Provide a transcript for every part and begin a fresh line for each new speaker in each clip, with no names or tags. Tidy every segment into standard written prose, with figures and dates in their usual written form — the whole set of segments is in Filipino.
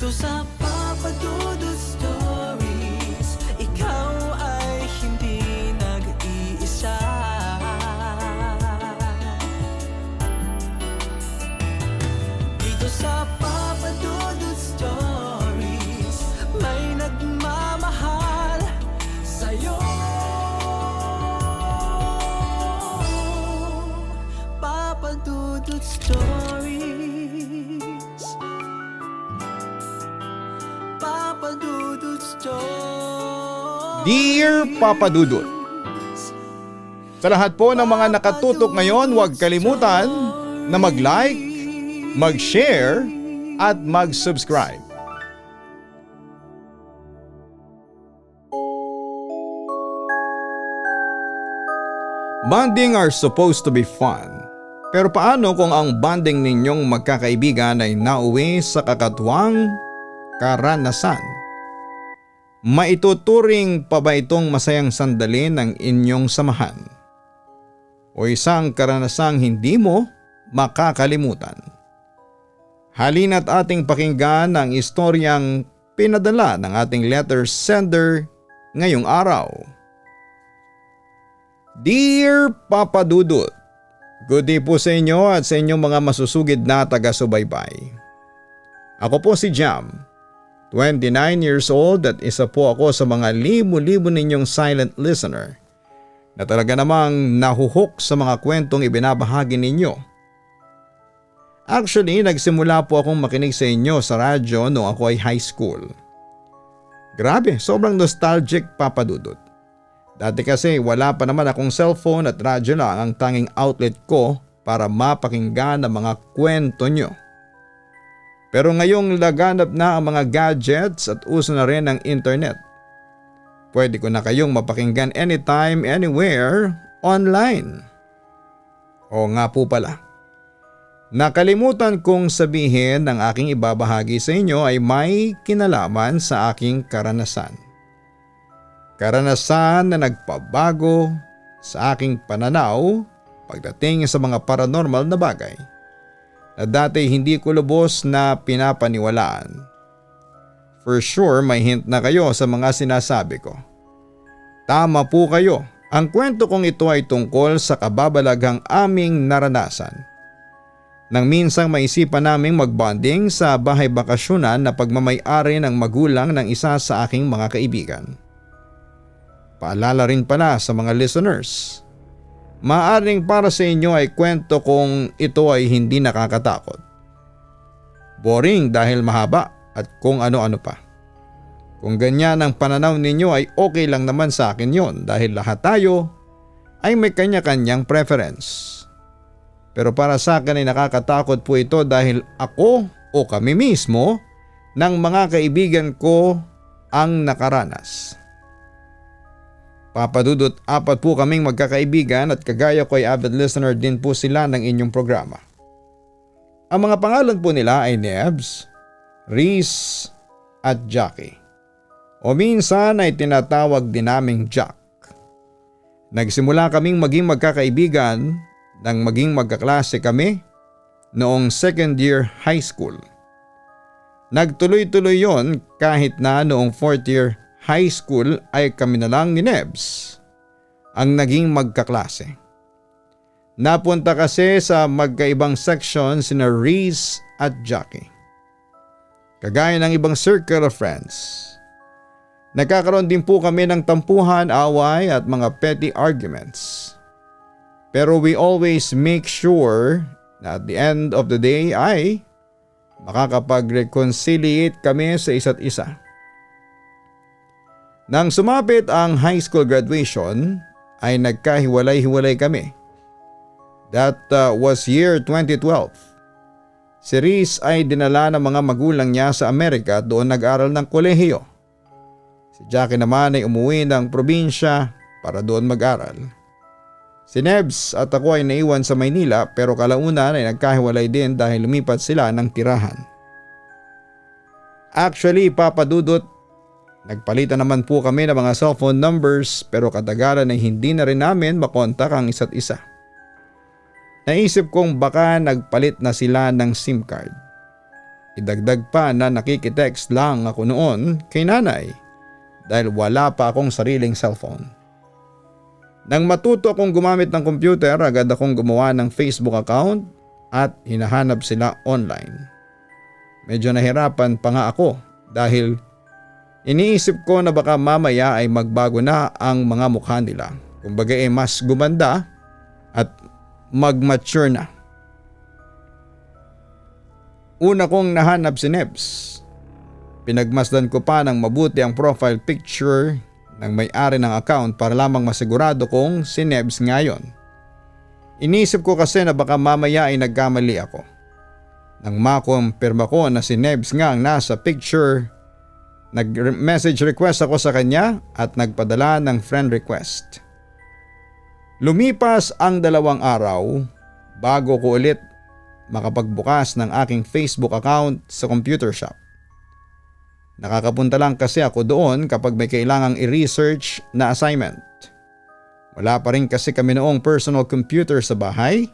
sa Papa Dudut Stories, ikaw ay hindi nag-iisa. Dito sa Papa Dudut Stories, may nagmamahal sa'yo. Papa Dudut Stories, Papa Dudut Stories.
Dear Papa Dudut, sa lahat po ng mga nakatutok ngayon, huwag kalimutan na mag-like, mag-share at mag-subscribe. Bonding are supposed to be fun. Pero paano kung ang bonding ninyong magkakaibigan ay nauwi sa kakatuwang karanasan? Maituturing pa ba itong masayang sandali ng inyong samahan? O isang karanasang hindi mo makakalimutan? Halina't ating pakinggan ang istoryang pinadala ng ating letter sender ngayong araw. Dear Papa Dudut, good day po sa inyo at sa inyong mga masusugid na taga-subaybay. Ako po si Jam, 29 years old at isa po ako sa mga libo-libo ninyong silent listener na talaga namang nahuhok sa mga kwentong ibinabahagi ninyo. Actually, nagsimula po akong makinig sa inyo sa radyo noong ako ay high school. Grabe, sobrang nostalgic, Papa Dudut. Dati kasi wala pa naman akong cellphone at radyo lang ang tanging outlet ko para mapakinggan ang mga kwento nyo. Pero ngayong laganap na ang mga gadgets at uso na rin ang internet. Pwede ko na kayong mapakinggan anytime, anywhere, online. O nga po pala. Nakalimutan kong sabihin ng aking ibabahagi sa inyo ay may kinalaman sa aking karanasan. Karanasan na nagpabago sa aking pananaw pagdating sa mga paranormal na bagay na dati hindi ko lubos na pinapaniwalaan. For sure may hint na kayo sa mga sinasabi ko. Tama po kayo, ang kwento kong ito ay tungkol sa kababalaghang aming naranasan. Nang minsang maisipan naming magbonding sa bahay bakasyonan na pagmamay-ari ng magulang ng isa sa aking mga kaibigan. Paalala rin pala sa mga listeners. Maaring para sa inyo ay kwento kung ito ay hindi nakakatakot. Boring dahil mahaba at kung ano-ano pa. Kung ganyan ang pananaw ninyo ay okay lang naman sa akin yon dahil lahat tayo ay may kanya-kanyang preference. Pero para sa akin ay nakakatakot po ito dahil ako o kami mismo ng mga kaibigan ko ang nakaranas. Papa Dudut, 4 po kaming magkakaibigan at kagaya ko ay avid listener din po sila ng inyong programa. Ang mga pangalan po nila ay Nebs, Reese at Jackie. O minsan ay tinatawag din naming Jack. Nagsimula kaming maging magkakaibigan nang maging magkaklase kami noong second year high school. Nagtuloy-tuloy yon kahit na noong 4th year high school ay kami na lang ni Nebs ang naging magkaklase. Napunta kasi sa magkaibang section sina Reese at Jackie. Kagaya ng ibang circle of friends. Nagkakaroon din po kami ng tampuhan, away at mga petty arguments. Pero we always make sure na at the end of the day ay makakapag-reconciliate kami sa isa't isa. Nang sumapit ang high school graduation ay nagkahiwalay-hiwalay kami. That was year 2012. Si Reese ay dinala ng mga magulang niya sa Amerika at doon nag-aral ng kolehiyo. Si Jackie naman ay umuwi ng probinsya para doon mag-aral. Si Nebs at ako ay naiwan sa Maynila pero kalaunan ay nagkahiwalay din dahil lumipat sila ng tirahan. Actually, Papa Dudut, nagpalitan naman po kami ng mga cellphone numbers pero katagalan ay hindi na rin namin makontak ang isa't isa. Naisip kong baka nagpalit na sila ng SIM card. Idagdag pa na nakikitext lang ako noon kay nanay dahil wala pa akong sariling cellphone. Nang matuto akong gumamit ng computer, agad akong gumawa ng Facebook account at hinahanap sila online. Medyo nahirapan pa nga ako dahil iniisip ko na baka mamaya ay magbago na ang mga mukha nila. Kumbaga mas gumanda at mag-mature na. Una kong nahanap si Nebs. Pinagmasdan ko pa ng mabuti ang profile picture ng may-ari ng account para lamang masigurado kong si Nebs ngayon. Inisip ko kasi na baka mamaya ay nagkamali ako. Nang makumpirma ko na si Nebs nga ang nasa picture, nag-message request ako sa kanya at nagpadala ng friend request. Lumipas ang 2 araw bago ko ulit makapagbukas ng aking Facebook account sa computer shop. Nakakapunta lang kasi ako doon kapag may kailangang i-research na assignment. Wala pa rin kasi kami noong personal computer sa bahay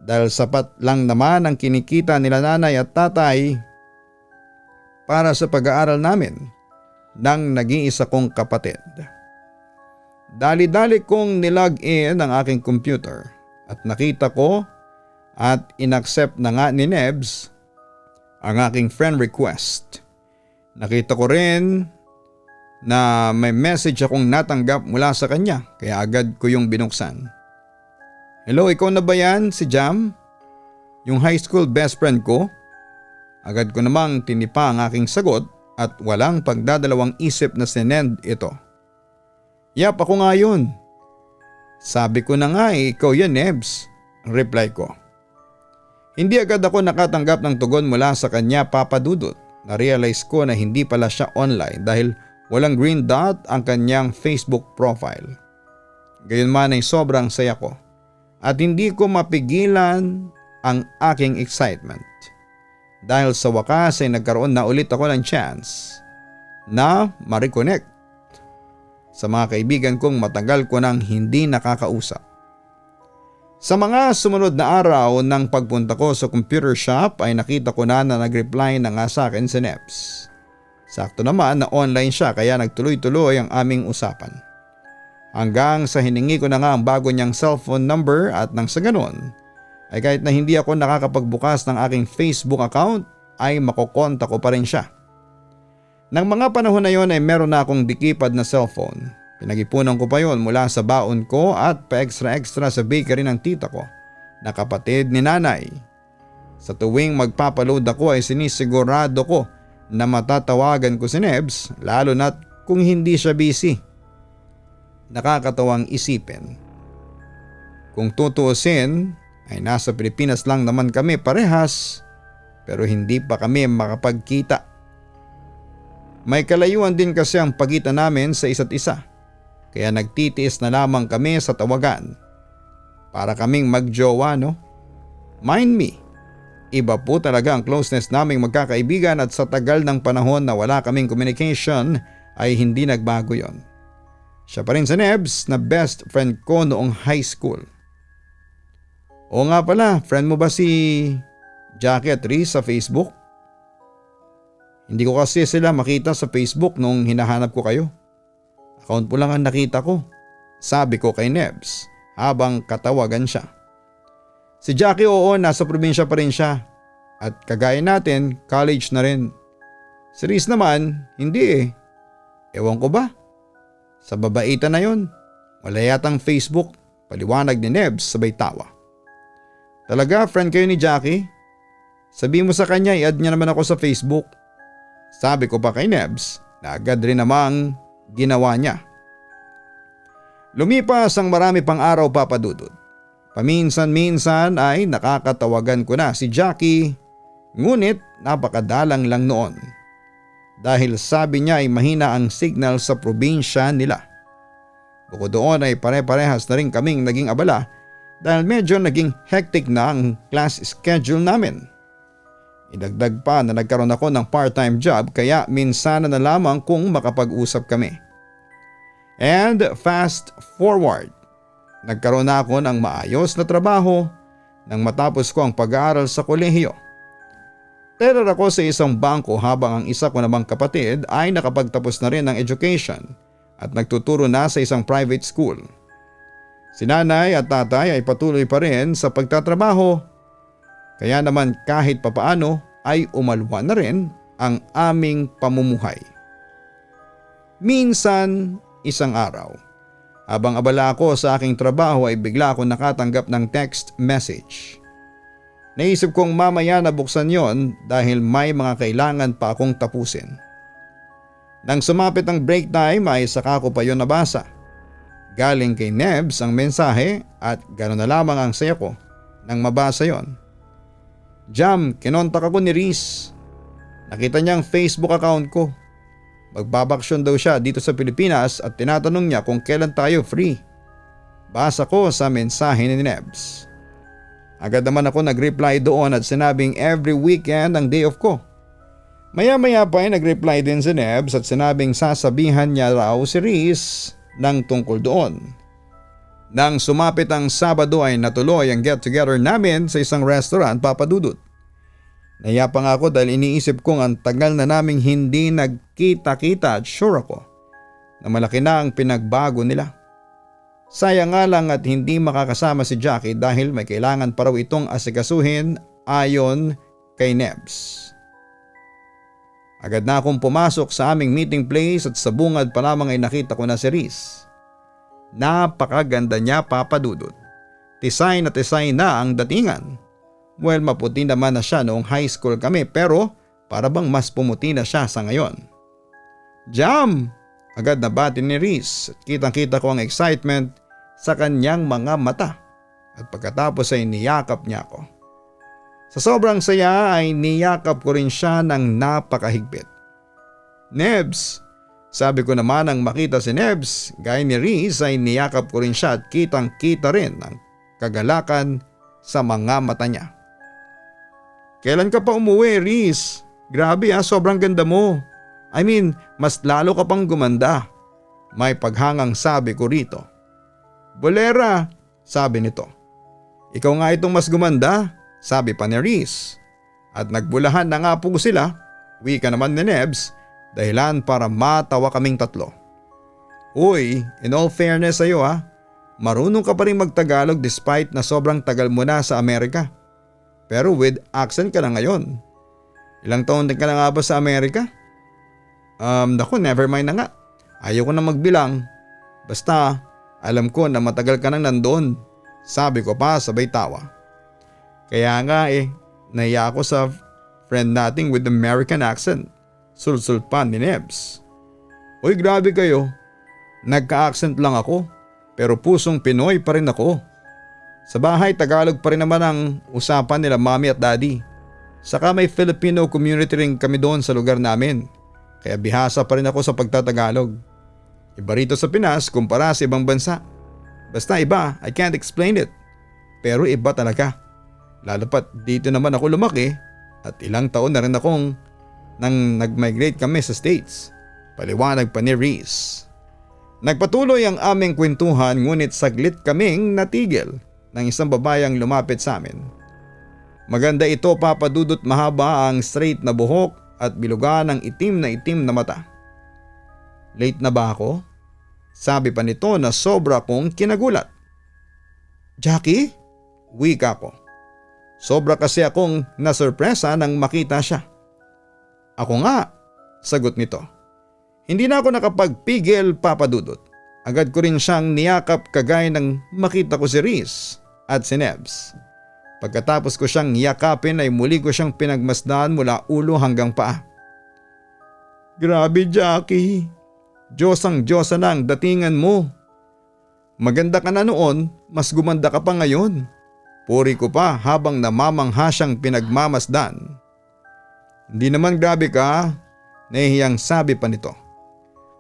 dahil sapat lang naman ang kinikita nila nanay at tatay para sa pag-aaral namin ng nag-iisa kong kapatid. Dali-dali kong nilog in ang aking computer at nakita ko at inaccept na nga ni Nebs ang aking friend request. Nakita ko rin na may message akong natanggap mula sa kanya kaya agad ko yung binuksan. Hello, ikaw na ba yan, si Jam? Yung high school best friend ko? Agad ko namang tinipa ang aking sagot at walang pagdadalawang isip na sinend ito. Yap, ako nga yun. Sabi ko na nga ikaw yan, Nebs, ang reply ko. Hindi agad ako nakatanggap ng tugon mula sa kanya, Papa Dudut. Na-realize ko na hindi pala siya online dahil walang green dot ang kanyang Facebook profile. Gayunman ay sobrang saya ko at hindi ko mapigilan ang aking excitement. Dahil sa wakas ay nagkaroon na ulit ako ng chance na ma-reconnect sa mga kaibigan kong matagal ko nang hindi nakakausap. Sa mga sumunod na araw ng pagpunta ko sa computer shop ay nakita ko na nag-reply na nga sa akin si Nebs. Sakto naman na online siya kaya nagtuloy-tuloy ang aming usapan. Hanggang sa hiningi ko na nga ang bago niyang cellphone number at nang sa ganun ay kahit na hindi ako nakakapagbukas ng aking Facebook account ay makokonta ko pa rin siya. Nang mga panahon na yon ay meron na akong dikipad na cellphone. Pinag-ipunan ko pa yon mula sa baon ko at pa-extra-extra sa bakery ng tita ko na kapatid ni nanay. Sa tuwing magpapaload ako ay sinisigurado ko na matatawagan ko si Nebs lalo na't kung hindi siya busy. Nakakatawang isipin. Kung tutuusin ay nasa Pilipinas lang naman kami parehas pero hindi pa kami makapagkita. May kalayuan din kasi ang pagitan namin sa isa't isa. Kaya nagtitiis na lamang kami sa tawagan. Para kaming magjowa, no? Mind me, iba po talaga ang closeness naming magkakaibigan at sa tagal ng panahon na wala kaming communication ay hindi nagbago yon. Siya pa rin si Nebs na best friend ko noong high school. O nga pala, friend mo ba si Jackie at Riz sa Facebook? Hindi ko kasi sila makita sa Facebook nung hinahanap ko kayo. Account po lang ang nakita ko, sabi ko kay Nebs habang katawagan siya. Si Jackie oo, nasa probinsya pa rin siya at kagaya natin college na rin. Si Riz naman hindi Ewan ko ba? Sa babaitan na yon, wala yatang Facebook, paliwanag ni Nebs sabay tawa. Talaga friend kayo ni Jackie? Sabi mo sa kanya i-add niya naman ako sa Facebook. Sabi ko pa kay Nebs na agad rin namang ginawa niya. Lumipas ang marami pang araw, Papa Dudut. Paminsan-minsan ay nakakatawagan ko na si Jackie, ngunit napakadalang lang noon. Dahil sabi niya ay mahina ang signal sa probinsya nila. Bukod doon ay pare-parehas na rin kaming naging abala dahil medyo naging hectic na ang class schedule namin. Idagdag pa na nagkaroon ako ng part-time job kaya minsan na lamang kung makapag-usap kami. And fast forward, nagkaroon na ako ng maayos na trabaho nang matapos ko ang pag-aaral sa kolehiyo. Teller ako sa isang bangko habang ang isa ko namang kapatid ay nakapagtapos na rin ng education at nagtuturo na sa isang private school. Si nanay at tatay ay patuloy pa rin sa pagtatrabaho. Kaya naman kahit papaano ay umalwa na rin ang aming pamumuhay. Minsan, isang araw, habang abala ako sa aking trabaho ay bigla akong nakatanggap ng text message. Naisip kong mamaya na buksan yon dahil may mga kailangan pa akong tapusin. Nang sumapit ang break time ay saka ko pa yon nabasa. Galing kay Nebs ang mensahe at gano'n na lamang ang saya ko nang mabasa yon. Jam, kinontak ako ni Riz. Nakita niya ang Facebook account ko. Magbabaksyon daw siya dito sa Pilipinas at tinatanong niya kung kailan tayo free. Basa ko sa mensahe ni Nebs. Agad naman ako nag-reply doon at sinabing every weekend ang day off ko. Maya-maya pa ay nag-reply din si Nebs at sinabing sasabihan niya raw si Riz ng tungkol doon. Nang sumapit ang Sabado ay natuloy ang get together namin sa isang restaurant, Papa Dudut. Naiya pa nga ako dahil iniisip kong ang tagal na naming hindi nagkita-kita at sure ako na malaki na ang pinagbago nila. Sayang nga lang at hindi makakasama si Jackie dahil may kailangan pa raw itong asikasuhin ayon kay Nebs. Agad na akong pumasok sa aming meeting place at sa bungad pa lamang ay nakita ko na si Riz. Napakaganda niya, Papa Dudut. Tisay na ang datingan. Well, maputi naman na siya noong high school kami pero para bang mas pumuti na siya sa ngayon. Jam! Agad na bati ni Riz at kitang-kita ko ang excitement sa kanyang mga mata at pagkatapos ay niyakap niya ako. Sa sobrang saya ay niyakap ko rin siya ng napakahigpit. Nebs! Sabi ko naman nang makita si Nebs, gaya ni Riz ay niyakap ko rin siya at kitang-kita rin ang kagalakan sa mga mata niya. Kailan ka pa umuwi, Riz? Grabe sobrang ganda mo. I mean, mas lalo ka pang gumanda. May paghangang sabi ko rito. Bolera, sabi nito. Ikaw nga itong mas gumanda, sabi pa ni Riz. At nagbulahan na nga po sila, wika naman ni Nebs, dahilan para matawa kaming tatlo. Uy, in all fairness sa'yo marunong ka pa rin magtagalog despite na sobrang tagal mo na sa Amerika. Pero with accent ka na ngayon. Ilang taon din ka na nga ba sa Amerika? Naku, never mind na nga. Ayaw ko na magbilang. Basta, alam ko na matagal ka nang nandoon. Sabi ko pa sabay tawa. Kaya nga nahiya ako sa friend nating with American accent. Sulsul pa ni Nebs. Uy, grabe kayo. Nagka-accent lang ako. Pero pusong Pinoy pa rin ako. Sa bahay, Tagalog pa rin naman ang usapan nila mami at daddy. Saka may Filipino community rin kami doon sa lugar namin. Kaya bihasa pa rin ako sa pagtatagalog. Iba rito sa Pinas kumpara sa ibang bansa. Basta iba, I can't explain it. Pero iba talaga. Lalo pat dito naman ako lumaki at ilang taon na rin akong nang nag-migrate kami sa States. Paliwanag pa ni Riz. Nagpatuloy ang aming kwentuhan ngunit saglit kaming natigil ng isang babayang lumapit sa amin. Maganda ito, Papa Dudut, mahaba ang straight na buhok at biluga ng itim na mata. Late na ba ako? Sabi pa nito na sobra kong kinagulat. Jackie? Wika ko. Sobra kasi akong nasurpresa nang makita siya. Ako nga, sagot nito. Hindi na ako nakapagpigil, Papa Dudut. Agad ko rin siyang niyakap kagaya ng makita ko si Riz at si Nebs. Pagkatapos ko siyang yakapin ay muli ko siyang pinagmasdan mula ulo hanggang paa. Grabe, Jackie. Diyosang-diyosa na ang datingan mo. Maganda ka na noon, mas gumanda ka pa ngayon. Puri ko pa habang namamangha siyang pinagmamasdan. Hindi naman grabe ka, nahihiyang sabi pa nito.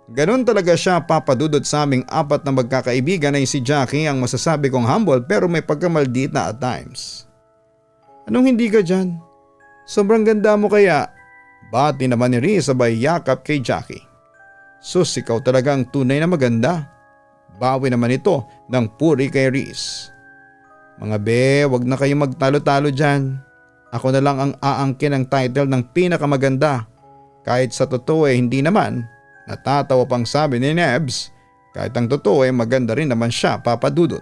Ganon talaga siya, Papa Dudut, sa aming apat na magkakaibigan ay si Jackie ang masasabi kong humble pero may pagkamaldit na at times. Anong hindi ka dyan? Sobrang ganda mo kaya? Bati naman ni Riz sabay yakap kay Jackie. Sus, ikaw talagang tunay na maganda. Bawi naman ito ng puri kay Riz. Mga be, wag na kayong magtalo-talo dyan. ako na lang ang aangkin ng title ng pinakamaganda. Kahit sa totoo hindi naman. Natatawa pang sabi ni Nebs. Kahit ang totoo maganda rin naman siya, Papa Dudut.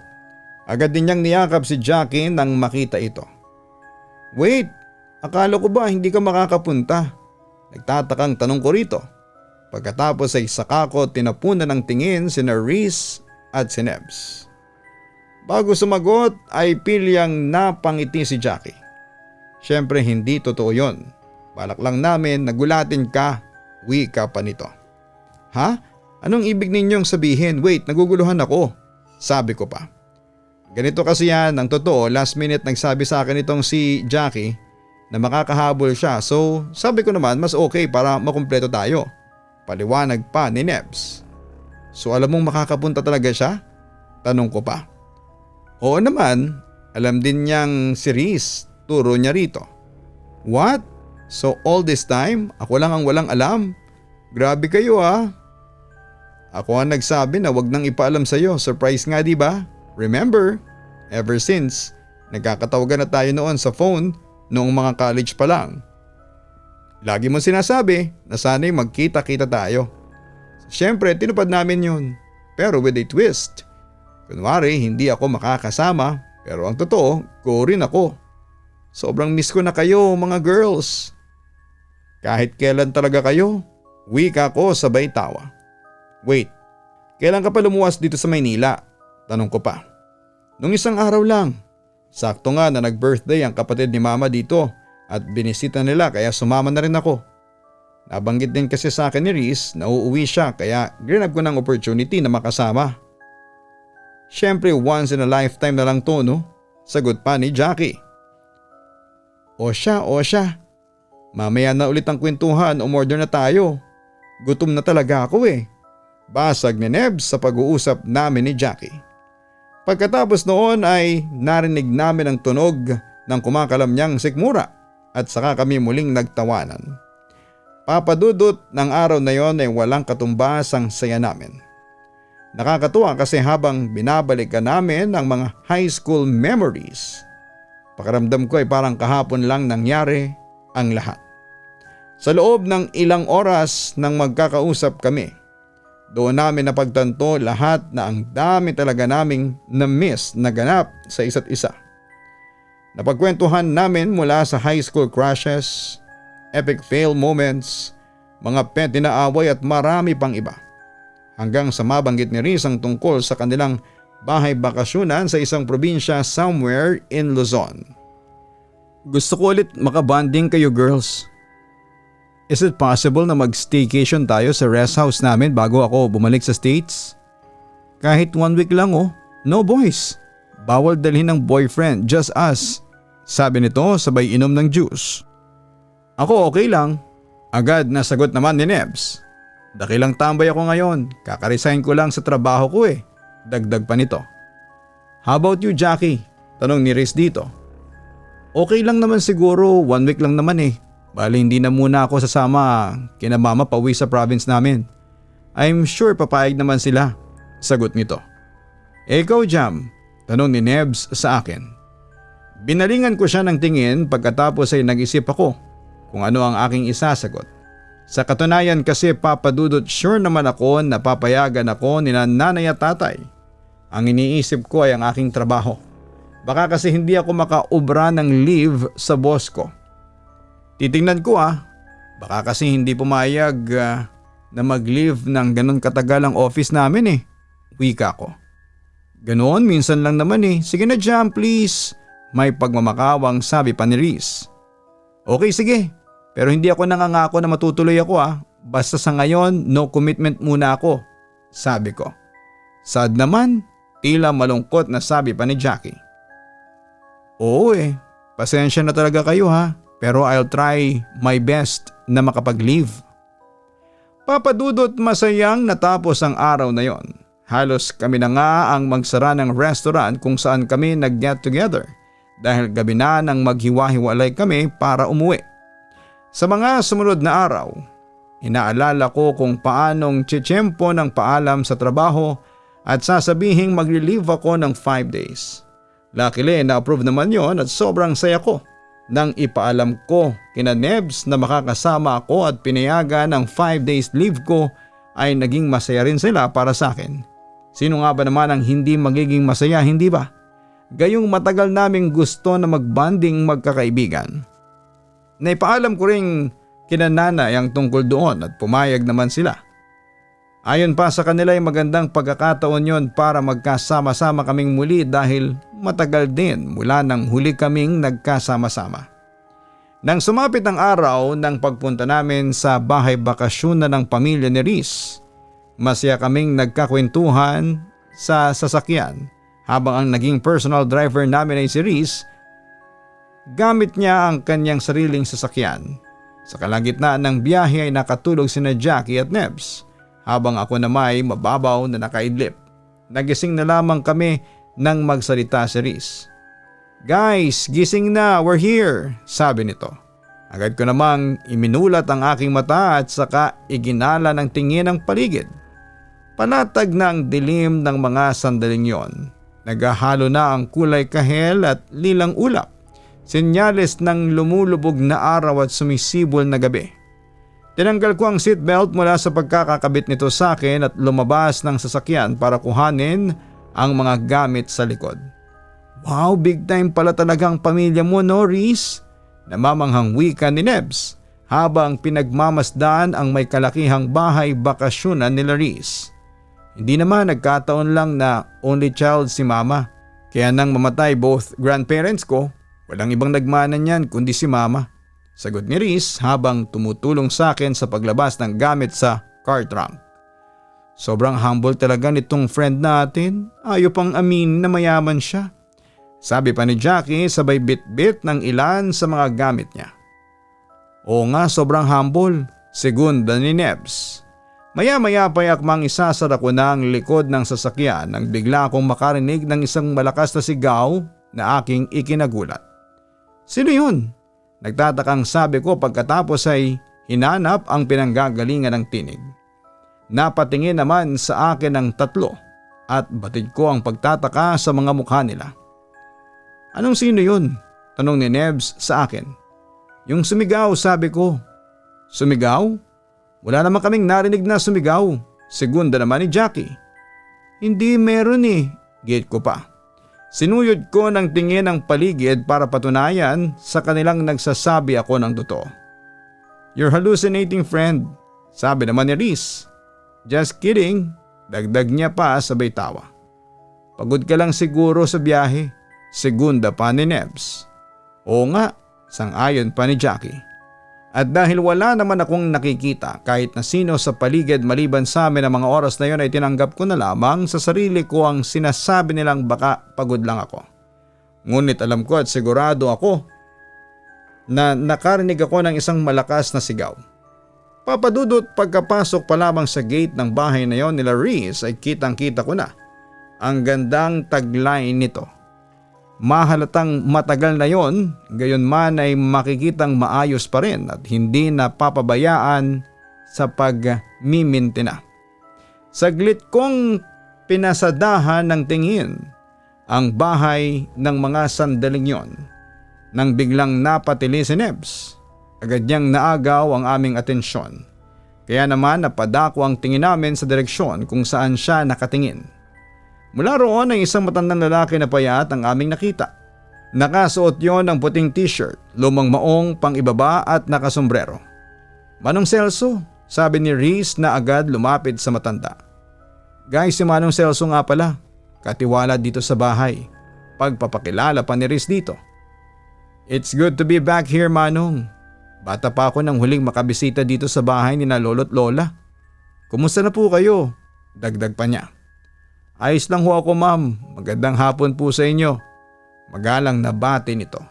Agad din niyang niyakap si Jackie nang makita ito. Wait, akala ko ba hindi ka makakapunta? Nagtatakang tanong ko rito. Pagkatapos ay saka ko tinapunan ng tingin si Reese at si Nebs. Bago sumagot ay pilyang napangiti si Jackie. Siyempre hindi totoo yon. Balak lang namin nagulatin ka, wika pa nito. Ha? Anong ibig ninyong sabihin? Wait, naguguluhan ako. Sabi ko pa. Ganito kasi yan, ang totoo, last minute nagsabi sa akin itong si Jackie na makakahabol siya, so sabi ko naman mas okay para makumpleto tayo. Paliwanag pa ni Nebs. So alam mong makakapunta talaga siya? Tanong ko pa. Oo naman, alam din niyang si Reese, turo niya rito. What? So all this time, ako lang ang walang alam? Grabe kayo ah. Ako ang nagsabi na wag nang ipaalam sa'yo, surprise nga di ba? Remember, ever since, nagkakatawagan na tayo noon sa phone noong mga college pa lang. Lagi mo sinasabi na sana'y magkita-kita tayo. Siyempre, tinupad namin yun. Pero with a twist. Kunwari, hindi ako makakasama, pero ang totoo, go rin ako. Sobrang miss ko na kayo mga girls. Kahit kailan talaga kayo, wika ko sabay tawa. Wait, kailan ka pa lumuwas dito sa Maynila? Tanong ko pa. Nung isang araw lang. Sakto nga na nag-birthday ang kapatid ni Mama dito at binisita nila kaya sumama na rin ako. Nabanggit din kasi sa akin ni Reese na uuwi siya kaya grinab ko ng opportunity na makasama. Siyempre once in a lifetime na lang to no? Sagot pa ni Jackie. O siya. Mamaya na ulit ang kwentuhan, umorder na tayo. Gutom na talaga ako eh. Basag ni Nebs sa pag-uusap namin ni Jackie. Pagkatapos noon ay narinig namin ang tunog ng kumakalam niyang sikmura at saka kami muling nagtawanan. Papadudot ng araw na yon ay walang katumbas ang saya namin. Nakakatuwa kasi habang binabalikan namin ang mga high school memories, pakiramdam ko ay parang kahapon lang nangyari ang lahat. Sa loob ng ilang oras nang magkakausap kami, doon namin napagtanto lahat na ang dami talaga naming na-miss na ganap sa isa't isa. Napagkwentuhan namin mula sa high school crushes, epic fail moments, mga petty na away at marami pang iba. Hanggang sa mabanggit ni Riz ang tungkol sa kanilang bahay bakasyonan sa isang probinsya somewhere in Luzon. Gusto ko ulit makabanding kayo girls. Is it possible na mag-staycation tayo sa rest house namin bago ako bumalik sa States? Kahit 1 week lang oh. No boys. Bawal dalhin ng boyfriend, just us. Sabi nito sabay inom ng juice. Ako okay lang. Agad na sagot naman ni Nebs. Dakilang tambay ako ngayon. Kakaresign ko lang sa trabaho ko eh. Dagdag pa nito. How about you Jackie? Tanong ni Riz dito. Okay lang naman siguro, 1 week lang naman eh. Bali hindi na muna ako sasama kina mama pauwi sa province namin. I'm sure papayag naman sila. Sagot nito. Ikaw Jam? Tanong ni Nebs sa akin. Binalingan ko siya ng tingin pagkatapos ay nag-isip ako kung ano ang aking isasagot. Sa katunayan kasi papadudot sure naman ako na papayagan ako ni nanay at tatay. Ang iniisip ko ay ang aking trabaho. Baka kasi hindi ako makaubra ng leave sa boss ko. Titingnan ko baka kasi hindi pumayag na mag-leave ng ganon katagal ang office namin eh. Wika ko. Ganon minsan lang naman eh. Sige na Jam please. May pagmamakawang sabi pa ni Riz. Okay sige. Pero hindi ako nangangako na matutuloy ako Basta sa ngayon no commitment muna ako. Sabi ko. Sad naman. Tila malungkot na sabi pa ni Jackie. Oo eh. Pasensya na talaga kayo Pero I'll try my best na makapag-leave. Papadudot masayang natapos ang araw na yon. Halos kami na nga ang magsara ng restaurant kung saan kami nag-get together dahil gabi na nang maghiwa-hiwalay kami para umuwi. Sa mga sumunod na araw, inaalala ko kung paanong tsitsyempo ng paalam sa trabaho at sasabihing magre-leave ako ng 5 days. Luckily na-approve naman yon at sobrang saya ko. nang ipaalam ko kina Nebs na makakasama ako at pinayagan ang 5 days leave ko ay naging masaya rin sila para sa akin. Sino nga ba naman ang hindi magiging masaya, hindi ba? Gayong matagal naming gusto na magbanding magkakaibigan. Naipaalam ko rin kina nanay ang tungkol doon at pumayag naman sila. Ayon pa sa kanila ay magandang pagkakataon yon para magkasama-sama kaming muli dahil matagal din mula nang huli kaming nagkasama-sama. Nang sumapit ang araw ng pagpunta namin sa bahay bakasyon ng pamilya ni Riz, masaya kaming nagkakwentuhan sa sasakyan habang ang naging personal driver namin ay si Riz. Gamit niya ang kanyang sariling sasakyan. Sa kalagitnaan ng biyahe ay nakatulog sina Jackie at Nebs. Habang ako naman ay mababaw na nakaidlip. Nagising na lamang kami nang magsalita si Riz. "Guys, gising na, we're here," sabi nito. Agad ko namang iminulat ang aking mata at saka iginala ng tingin ang paligid. Panatag na ang dilim ng mga sandaling yon. Naghahalo na ang kulay kahel at lilang ulap. Senyales ng lumulubog na araw at sumisibol na gabi. Tinanggal ko ang seatbelt mula sa pagkakakabit nito sa akin at lumabas ng sasakyan para kuhanin ang mga gamit sa likod. "Wow, big time pala talagang pamilya mo, no, Riz?" Namamanghang wika ni Nebs habang pinagmamasdan ang may kalakihang bahay bakasyonan nila Riz. "Hindi naman, nagkataon lang na only child si mama. Kaya nang mamatay both grandparents ko, walang ibang nagmana niyan kundi si mama," sagot ni Riz habang tumutulong sa akin sa paglabas ng gamit sa car trunk. Sobrang humble talaga nitong friend natin. Ayaw pang amin na mayaman siya, sabi pa ni Jackie sabay bit-bit ng ilan sa mga gamit niya. "Oo nga, sobrang humble," segunda ni Nebs. Maya-maya pa yakmang isasara ko na ang likod ng sasakyan nang bigla akong makarinig ng isang malakas na sigaw na aking ikinagulat. "Sino yun?" Nagtatakang sabi ko pagkatapos ay hinanap ang pinanggagalingan ng tinig. Napatingin naman sa akin ang tatlo at batid ko ang pagtataka sa mga mukha nila. "Anong sino yun?" tanong ni Nebs sa akin. "Yung sumigaw," sabi ko. "Sumigaw? Wala naman kaming narinig na sumigaw," segunda naman ni Jackie. "Hindi meron eh," gate ko pa. Sinuyod ko ng tingin ang paligid para patunayan sa kanilang nagsasabi ako ng totoo. "You're hallucinating, friend," sabi naman ni Riz. "Just kidding," dagdag niya pa sabay tawa. "Pagod ka lang siguro sa biyahe," segunda pa ni Nebs. "Oo nga," sang-ayon pa ni Jackie. At dahil wala naman akong nakikita kahit na sino sa paligid maliban sa amin ang mga oras na yon ay tinanggap ko na lamang sa sarili ko ang sinasabi nilang baka pagod lang ako. Ngunit alam ko at sigurado ako na nakarinig ako ng isang malakas na sigaw. Papadudot pagkapasok pa lamang sa gate ng bahay na yon nila Riz ay kitang-kita ko na ang gandang tagline nito. Mahalatang matagal na yon, gayon man ay makikitang maayos pa rin at hindi napapabayaan sa pagmimintina. Saglit kong pinasadahan ng tingin ang bahay ng mga sandaling yon. Nang biglang napatili si Nebs, agad niyang naagaw ang aming atensyon. Kaya naman napadako ang tingin namin sa direksyon kung saan siya nakatingin. Mula roon ay isang matandang lalaki na payat ang aming nakita. Nakasuot yon ng puting t-shirt, lumang maong pang ibaba at nakasombrero. "Manong Celso," sabi ni Riz na agad lumapit sa matanda. "Guys, si Manong Celso nga pala, katiwala dito sa bahay." Pagpapakilala pa ni Riz dito. "It's good to be back here, Manong. Bata pa ako nang huling makabisita dito sa bahay ni na lolo't lola. Kumusta na po kayo?" dagdag pa niya. "Ayos lang ho ako, ma'am. Magandang hapon po sa inyo." Magalang na bati nito.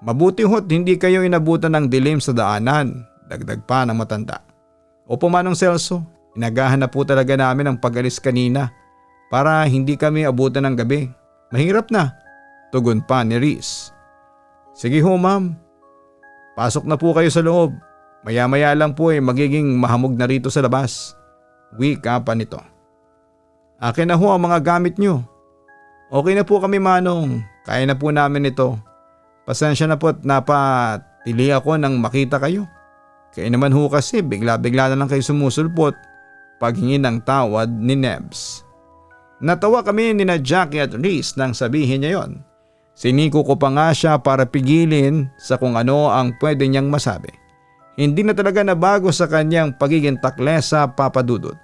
"Mabuti ho't hindi kayo inabutan ng dilim sa daanan," dagdag pa ng matanda. "Opo, Manong Celso, inagahan na po talaga namin ang pag-alis kanina para hindi kami abutan ng gabi. Mahirap na," tugon pa ni Riz. "Sige ho, ma'am. Pasok na po kayo sa loob. Maya-maya lang po ay magiging mahamog na rito sa labas." Wika pa nito. "Akin na ho ang mga gamit nyo." "Okay na po kami, Manong. Kaya na po namin ito. Pasensya na po't napatili ako nang makita kayo. Kaya naman ho kasi bigla-bigla na lang kayo sumusulpot paghingi ng tawad ni Nebs. Natawa kami ni na Jackie at Reese nang sabihin niya yon. Siniko ko pa nga siya para pigilin sa kung ano ang pwede niyang masabi. Hindi na talaga nabago sa kanyang pagiging taklesa, Papa Dudut.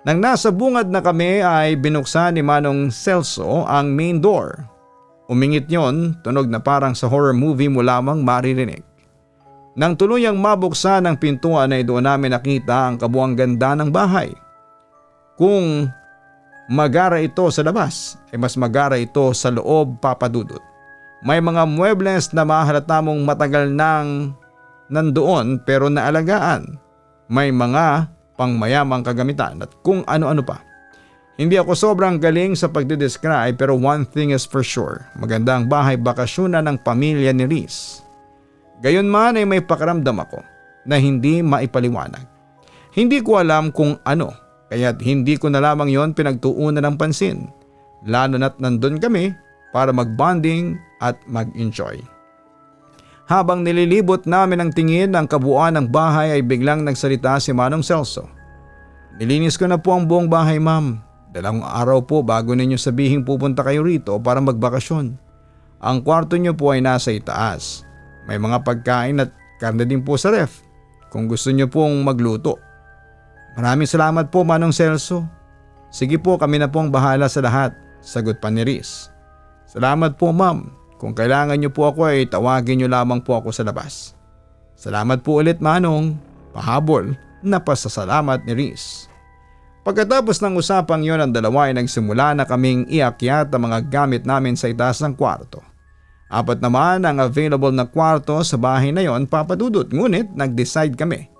Nang nasa bungad na kami ay binuksan ni Manong Celso ang main door. Umingit yon, tunog na parang sa horror movie mo lamang maririnig. Nang tuluyang mabuksan ang pintuan ay doon namin nakita ang kabuang ganda ng bahay. Kung magara ito sa labas, ay mas magara ito sa loob, Papa Dudut. May mga muebles na mahalata mong matagal nang nandoon pero naalagaan. May mga pangmayamang kagamitan at kung ano-ano pa. Hindi ako sobrang galing sa pagdidescribe pero one thing is for sure, maganda ang bahay bakasyonan ng pamilya ni Reese. Gayunman ay may pakiramdam ako na hindi maipaliwanag. Hindi ko alam kung ano, kaya't hindi ko na lamang yon pinagtuunan ng pansin, lalo na't nandun kami para mag-bonding at mag-enjoy. Habang nililibot namin ang tingin ang kabuuan ng bahay ay biglang nagsalita si Manong Celso. Nilinis ko na po ang buong bahay, ma'am. 2 araw po bago ninyo sabihing pupunta kayo rito para magbakasyon. Ang kwarto nyo po ay nasa itaas. May mga pagkain at karne din po sa ref kung gusto nyo pong magluto. Maraming salamat po, Manong Celso. Sige po, kami na po ang bahala sa lahat, sagot pa ni Reese. Salamat po, ma'am. Kung kailangan nyo po ako ay tawagin nyo lamang po ako sa labas. Salamat po ulit, Manong. Pahabol na pasasalamat ni Reese. Pagkatapos ng usapang yon, ang dalawa ay nagsimula na kaming iakyat ang mga gamit namin sa itaas ng kwarto. 4 naman ang available na kwarto sa bahay na yon, Papa Dudut, ngunit nag-decide kami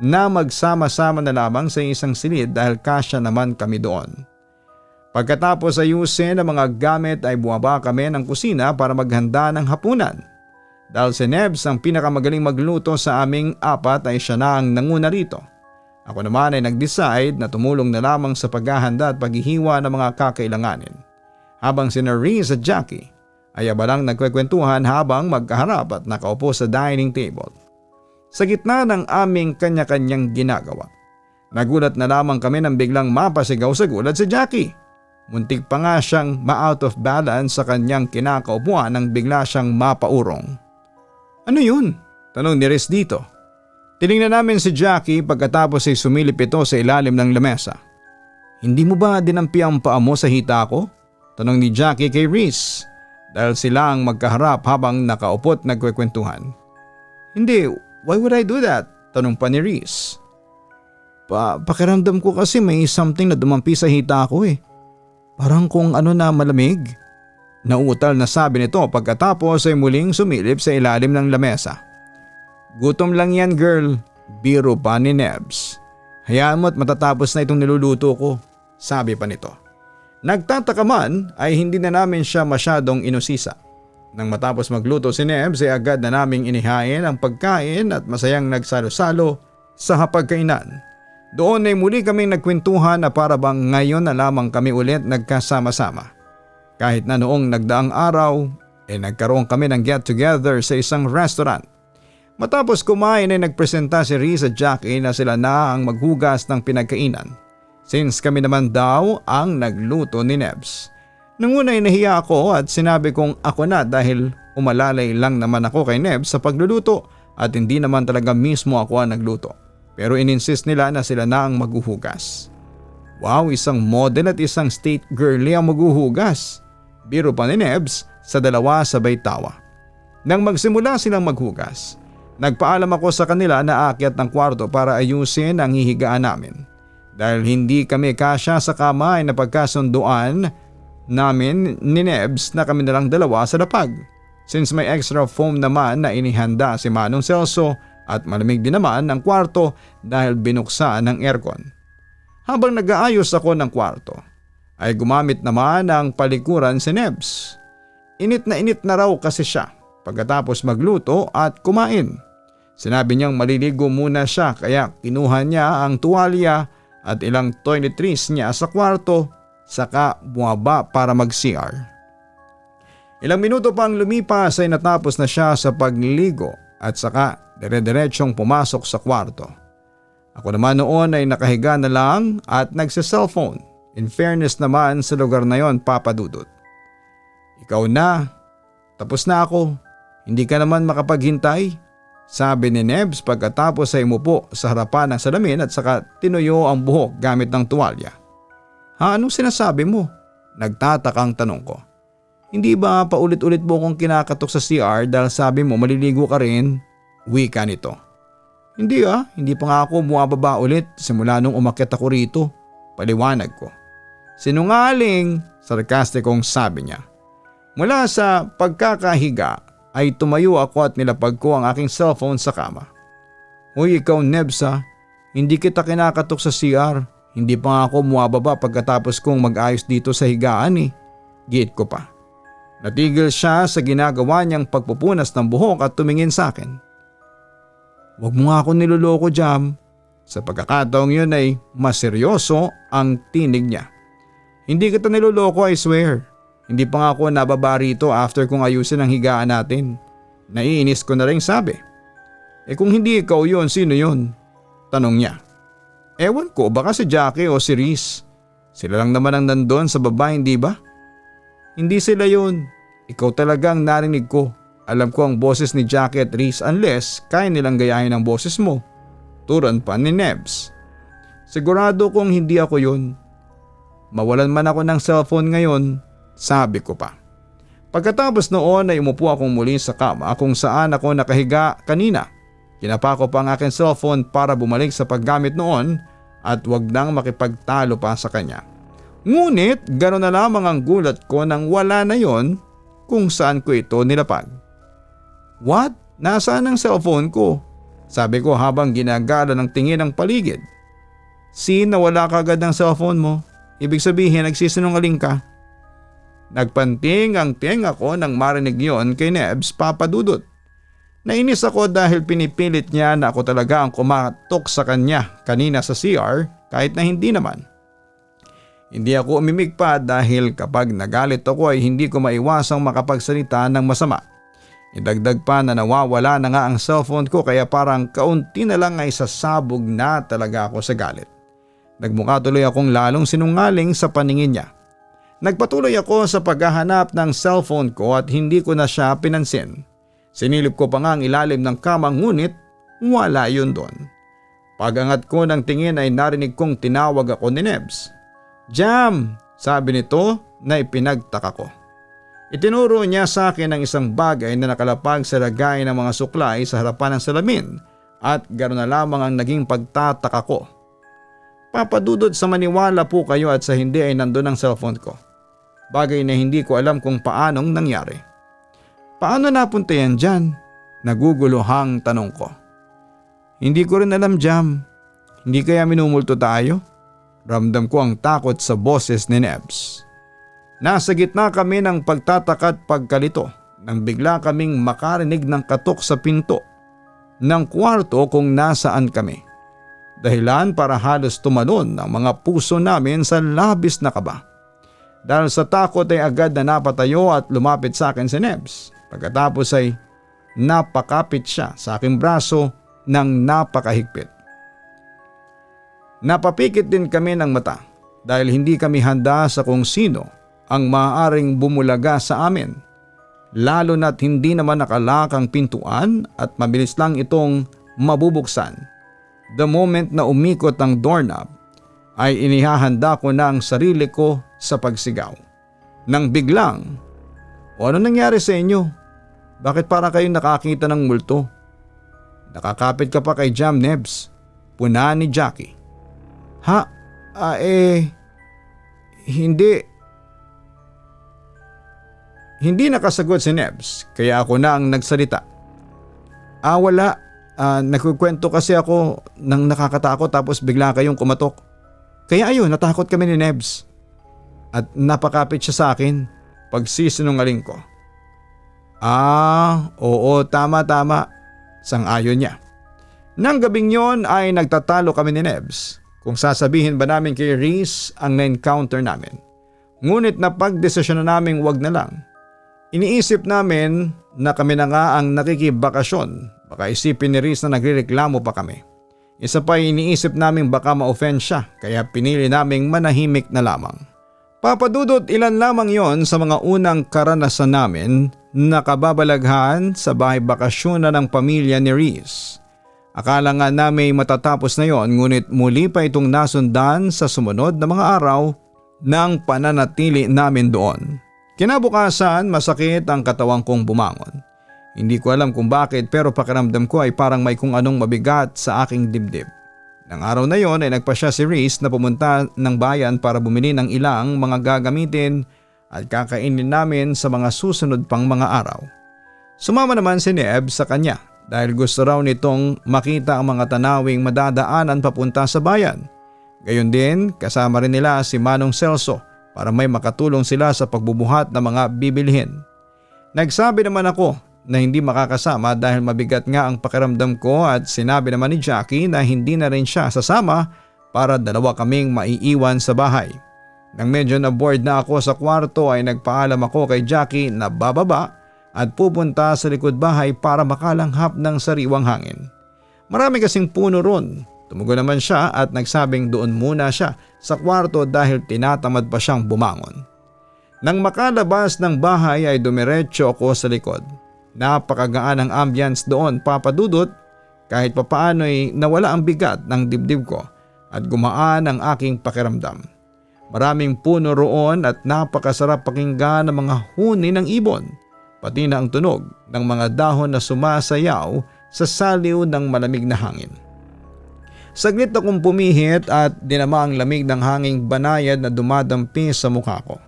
na magsama-sama na lamang sa isang silid dahil kasya naman kami doon. Pagkatapos ayusin ang mga gamit ay bumaba kami ng kusina para maghanda ng hapunan. Dahil si Nebs ang pinakamagaling magluto sa aming 4 ay siya na ang nanguna rito. Ako naman ay nag-decide na tumulong na lamang sa paghahanda at paghihiwa ng mga kakailanganin. Habang si Reese at Jackie ay abalang nagkwekwentuhan habang magkaharap at nakaupo sa dining table. Sa gitna ng aming kanya-kanyang ginagawa, nagulat na lamang kami nang biglang mapasigaw sa gulat si Jackie. Muntik pa nga siyang ma-out of balance sa kanyang kinakaupuan nang bigla siyang mapaurong. Ano yun? Tanong ni Reese dito. Tiningnan namin si Jackie pagkatapos ay sumilip ito sa ilalim ng lamesa. Hindi mo ba dinampi ang paa mo sa hita ko? Tanong ni Jackie kay Reese dahil sila ang magkaharap habang nakaupot nagkwekwentuhan. Hindi, why would I do that? Tanong pa ni Reese. Pakiramdam ko kasi may something na dumampi sa hita ko eh. Parang kung ano na malamig. Nauutal na sabi nito pagkatapos ay muling sumilip sa ilalim ng lamesa. Gutom lang yan, girl, biro pa ni Nebs. Hayaan mo at matatapos na itong niluluto ko, sabi pa nito. Nagtataka man ay hindi na namin siya masyadong inusisa. Nang matapos magluto si Nebs ay agad na naming inihain ang pagkain at masayang nagsalo-salo sa hapagkainan. Doon ay muli kaming nagkwentuhan na para bang ngayon na lamang kami ulit nagkasama-sama. Kahit na noong nagdaang araw ay nagkaroon kami ng get together sa isang restaurant. Matapos kumain ay nagpresenta si Reese at Jackie na sila na ang maghugas ng pinagkainan. Since kami naman daw ang nagluto ni Nebs. Nung una ay nahiya ako at sinabi kong ako na dahil umalalay lang naman ako kay Nebs sa pagluluto at hindi naman talaga mismo ako ang nagluto. Pero ininsist nila na sila na ang maghuhugas. Wow, isang model at isang state girly ang maghuhugas. Biro pa ni Nebs sa dalawa sabay tawa. Nang magsimula silang maghugas, nagpaalam ako sa kanila na aakyat ng kwarto para ayusin ang hihigaan namin. Dahil hindi kami kasya sa kama ay napagkasunduan namin ni Nebs na kami nalang dalawa sa lapag. Since may extra foam naman na inihanda si Manong Celso at malamig din naman ang kwarto dahil binuksan ng aircon. Habang nag-aayos ako ng kwarto ay gumamit naman ng palikuran si Nebs. Init na raw kasi siya pagkatapos magluto at kumain. Sinabi niyang maliligo muna siya kaya kinuha niya ang tuwalya at ilang toiletries niya sa kwarto saka bumaba para mag-CR. Ilang minuto pang lumipas ay natapos na siya sa pagligo at saka dire-diretsyong pumasok sa kwarto. Ako naman noon ay nakahiga na lang at nagsa-cellphone. In fairness naman sa lugar na yon, Papa Dudut. Ikaw na, tapos na ako, hindi ka naman makapaghintay, sabi ni Nebs pagkatapos ay umupo sa harapan ng salamin at saka tinuyo ang buhok gamit ng tuwalya. Ha, anong sinasabi mo? Nagtatakang tanong ko. Hindi ba paulit-ulit mo kong kinakatok sa CR dahil sabi mo maliligo ka rin? Wika nito. Hindi hindi pa nga ako bumababa ulit simula nung umakyat ako rito. Paliwanag ko. Sinungaling, sarkastikong sabi niya. Mula sa pagkakahiga ay tumayo ako at nilapag ko ang aking cellphone sa kama. Uy, ikaw Nebs, hindi kita kinakatok sa CR. Hindi pa nga ako bumababa pagkatapos kong mag-ayos dito sa higaan Giit ko pa. Natigil siya sa ginagawa niyang pagpupunas ng buhok at tumingin sa akin. Huwag mo nga ako niloloko, Jam. Sa pagkakataong yun ay mas seryoso ang tinig niya. Hindi kita niloloko, I swear. Hindi pa nga ako nababa rito after kong ayusin ang higaan natin. Naiinis ko na rin sabi. Kung hindi ikaw yun, sino yun? Tanong niya. Ewan ko, baka si Jackie o si Reese. Sila lang naman ang nandun sa baba, hindi ba? Hindi sila yun. Ikaw talagang narinig ko. Alam ko ang boses ni Jackie at Reese unless kaya nilang gayahin ang boses mo. Turan pa ni Nebs. Sigurado kong hindi ako yun. Mawalan man ako ng cellphone ngayon, sabi ko pa. Pagkatapos noon ay umupo akong muli sa kama kung saan ako nakahiga kanina. Kinapa ko pa ang aking cellphone para bumalik sa paggamit noon at wag nang makipagtalo pa sa kanya. Ngunit gano'n na lamang ang gulat ko nang wala na yon kung saan ko ito nilapag. What? Nasaan ang cellphone ko? Sabi ko habang ginagala ng tingin ang paligid. Nawala ka agad ng cellphone mo. Ibig sabihin nagsisinungaling ka. Nagpanting ang tenga ko nang marinig yon kay Nebs, Papa Dudut. Nainis ako dahil pinipilit niya na ako talaga ang kumatok sa kanya kanina sa CR kahit na hindi naman. Hindi ako umimik pa dahil kapag nagalit ako ay hindi ko maiwasang makapagsalita ng masama. Idagdag pa na nawawala na nga ang cellphone ko kaya parang kaunti na lang ay sasabog na talaga ako sa galit. Nagmukha tuloy akong lalong sinungaling sa paningin niya. Nagpatuloy ako sa paghahanap ng cellphone ko at hindi ko na siya pinansin. Sinilip ko pa nga ang ilalim ng kama ngunit wala yun doon. Pagangat ko ng tingin ay narinig kong tinawag ako ni Nebs. Jam, sabi nito na ipinagtaka ko. Itinuro niya sa akin ang isang bagay na nakalapag sa lagay ng mga suklay sa harapan ng salamin at gano'n na lamang ang naging pagtataka ko. Papadudod sa maniwala po kayo at sa hindi ay nandun ang cellphone ko. Bagay na hindi ko alam kung paanong nangyari. Paano napunta yan dyan? Naguguluhang tanong ko. Hindi ko rin alam, Jam. Hindi kaya minumulto tayo? Ramdam ko ang takot sa boses ni Nebs. Nasa gitna kami ng pagtataka at pagkalito nang bigla kaming makarinig ng katok sa pinto ng kwarto kung nasaan kami. Dahilan para halos tumalon ang mga puso namin sa labis na kaba. Dahil sa takot ay agad na napatayo at lumapit sa akin si Nebs. Pagkatapos ay napakapit siya sa aking braso ng napakahigpit. Napapikit din kami ng mata dahil hindi kami handa sa kung sino ang maaaring bumulaga sa amin. Lalo na't hindi naman nakalak ang pintuan at mabilis lang itong mabubuksan. The moment na umikot ang doorknob ay inihahanda ko na ang sarili ko sa pagsigaw. Nang biglang, ano nangyari sa inyo? Bakit para kayong nakakita ng multo? Nakakapit ka pa kay Jam, Nebs. Puna ni Jackie. Ha? Hindi. Hindi nakasagot si Nebs kaya ako na ang nagsalita. Wala. Nagkukwento kasi ako ng nakakatakot tapos bigla kayong kumatok. Kaya ayun, natakot kami ni Nebs. At napakapit siya sa akin. Pagsisinungaling ko. Oo, tama. Sang-ayon niya. Nang gabing yon ay nagtatalo kami ni Nebs kung sasabihin ba namin kay Reese ang na-encounter namin. Ngunit napagdesisyon na naming wag na lang. Iniisip namin na kami na nga ang nakikibakasyon. Baka isipin ni Riz na nagrereklamo pa kami. Isa pa iniisip namin baka ma-offend siya kaya pinili naming manahimik na lamang. Papadudot ilan lamang yon sa mga unang karanasan namin na kababalaghan sa bahay bakasyon ng pamilya ni Riz. Akala nga namin matatapos na yon ngunit muli pa itong nasundan sa sumunod na mga araw ng pananatili namin doon. Kinabukasan masakit ang katawang kong bumangon. Hindi ko alam kung bakit pero pakiramdam ko ay parang may kung anong mabigat sa aking dibdib. Nang araw na yon ay nagpasya si Riz na pumunta ng bayan para bumili ng ilang mga gagamitin at kakainin namin sa mga susunod pang mga araw. Sumama naman si Neb sa kanya dahil gusto raw nitong makita ang mga tanawing madadaanan papunta sa bayan. Gayon din kasama rin nila si Manong Celso para may makatulong sila sa pagbubuhat ng mga bibilhin. Nagsabi naman ako na hindi makakasama dahil mabigat nga ang pakiramdam ko at sinabi naman ni Jackie na hindi na rin siya sasama para dalawa kaming maiiwan sa bahay. Nang medyo na bored na ako sa kwarto ay nagpaalam ako kay Jackie na bababa at pupunta sa likod bahay para makalanghap ng sariwang hangin. Marami kasing puno ron. Tumugon naman siya at nagsabing doon muna siya sa kwarto dahil tinatamad pa siyang bumangon. Nang makalabas ng bahay ay dumiretso ako sa likod. Napakagaan ang ambience doon, papadudot, kahit papaano ay nawala ang bigat ng dibdib ko at gumaan ang aking pakiramdam. Maraming puno roon at napakasarap pakinggan ng mga huni ng ibon, pati na ang tunog ng mga dahon na sumasayaw sa saliw ng malamig na hangin. Saglit akong pumihit at dinama ang lamig ng hanging banayad na dumadampi sa mukha ko.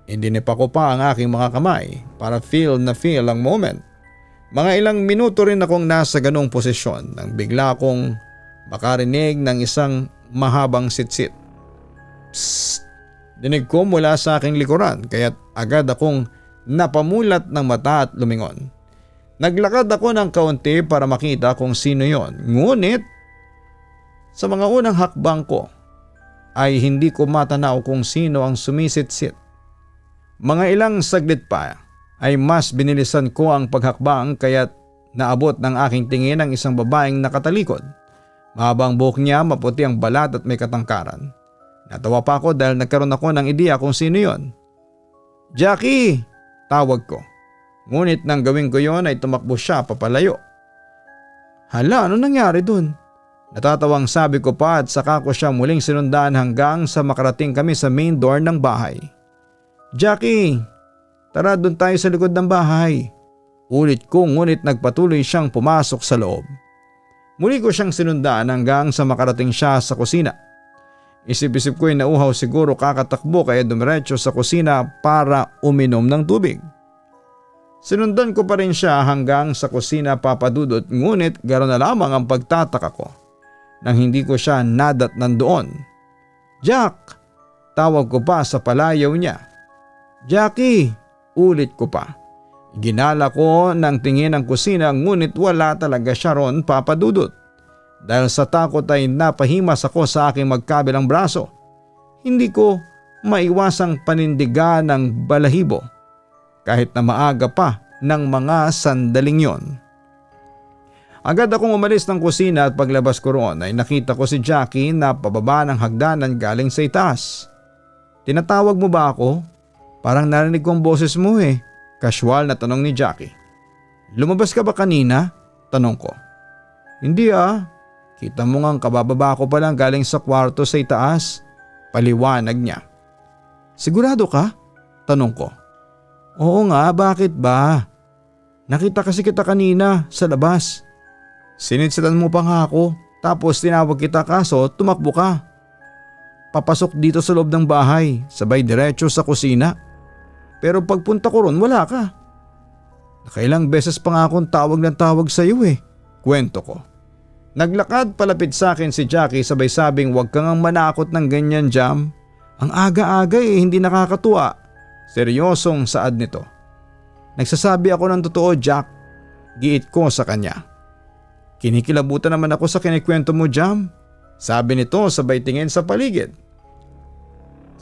Indinipa ko pa ang aking mga kamay para feel ang moment. Mga ilang minuto rin akong nasa ganong posisyon nang bigla akong makarinig ng isang mahabang sitsit. Psst! Dinig ko mula sa aking likuran kaya't agad akong napamulat ng mata at lumingon. Naglakad ako ng kaunti para makita kung sino yon. Ngunit sa mga unang hakbang ko ay hindi ko matanaw kung sino ang sumisitsit. Mga ilang saglit pa ay mas binilisan ko ang paghakbang kaya't naabot ng aking tingin ang isang babaeng nakatalikod. Mahabang buhok niya, maputi ang balat at may katangkaran. Natawa pa ako dahil nagkaroon ako ng ideya kung sino yon. Jackie! Tawag ko. Ngunit nang gawin ko yon ay tumakbo siya papalayo. Hala, ano nangyari dun? Natatawang sabi ko pa at saka ko siya muling sinundan hanggang sa makarating kami sa main door ng bahay. Jackie, tara doon tayo sa likod ng bahay. Ulit ko ngunit nagpatuloy siyang pumasok sa loob. Muli ko siyang sinundan hanggang sa makarating siya sa kusina. Isip-isip ko'y nauhaw siguro kakatakbo kaya dumiretso sa kusina para uminom ng tubig. Sinundan ko pa rin siya hanggang sa kusina papadudot ngunit gano'n na lamang ang pagtataka ko nang hindi ko siya nadatnan doon. Jack! Tawag ko pa sa palayaw niya. Jackie! Ulit ko pa. Ginala ko ng tingin ang kusina ngunit wala talaga siya ron papadudot. Dahil sa takot ay napahimas ako sa aking magkabilang braso. Hindi ko maiwasang panindigan ng balahibo kahit na maaga pa ng mga sandaling yon. Agad akong umalis ng kusina at paglabas ko roon ay nakita ko si Jackie na pababa ng hagdanan galing sa itaas. Tinatawag mo ba ako? Parang narinig ko ang boses mo eh. Casual na tanong ni Jackie. Lumabas ka ba kanina? Tanong ko. Hindi ah. Kita mo ngang kabababa ko pa lang galing sa kwarto sa itaas. Paliwanag niya. Sigurado ka? Tanong ko. Oo nga, bakit ba? Nakita kasi kita kanina sa labas. Sinitsitan mo pa nga ako tapos tinawag kita kaso tumakbo ka. Papasok dito sa loob ng bahay sabay diretso sa kusina. Pero pagpunta ko ron wala ka. Nakailang beses pa nga akong tawag ng tawag sa iyo eh. Kwento ko. Naglakad palapit sa akin si Jackie sabay sabing huwag kang manakot ng ganyan Jam. Ang aga-aga eh hindi nakakatuwa. Seryosong saad nito. Nagsasabi ako ng totoo Jack. Giit ko sa kanya. Kinikilabutan naman ako sa kinikwento mo Jam. Sabi nito sabay tingin sa paligid.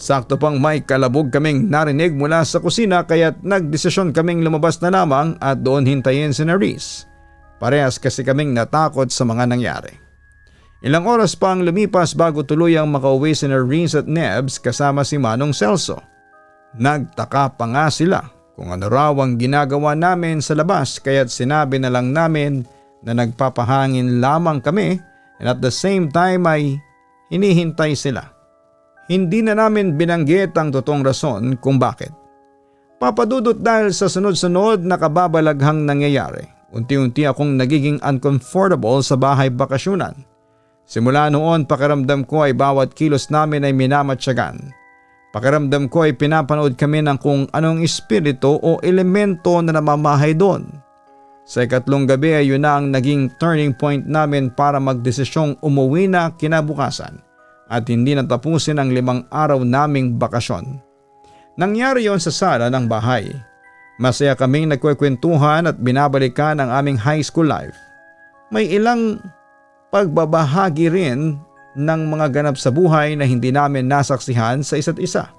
Sakto pang may kalabog kaming narinig mula sa kusina kaya't nagdesisyon kaming lumabas na lamang at doon hintayin si Reese. Parehas kasi kaming natakot sa mga nangyari. Ilang oras pang lumipas bago tuluyang makauwi si Reese at Nebs kasama si Manong Celso. Nagtaka pa nga sila kung ano raw ang ginagawa namin sa labas kaya't sinabi na lang namin na nagpapahangin lamang kami and at the same time ay hinihintay sila. Hindi na namin binanggit ang totoong rason kung bakit. Papadudot dahil sa sunod-sunod na kababalaghang nangyayari, unti-unti akong nagiging uncomfortable sa bahay bakasyunan. Simula noon pakiramdam ko ay bawat kilos namin ay minamatyagan. Pakiramdam ko ay pinapanood kami ng kung anong espiritu o elemento na namamahay doon. Sa ikatlong gabi ay yun na ang naging turning point namin para magdesisyong umuwi na kinabukasan at hindi natapusin ang 5 araw naming bakasyon. Nangyari yon sa sala ng bahay. Masaya kaming nagkwekwentuhan at binabalikan ang aming high school life. May ilang pagbabahagi rin ng mga ganap sa buhay na hindi namin nasaksihan sa isa't isa.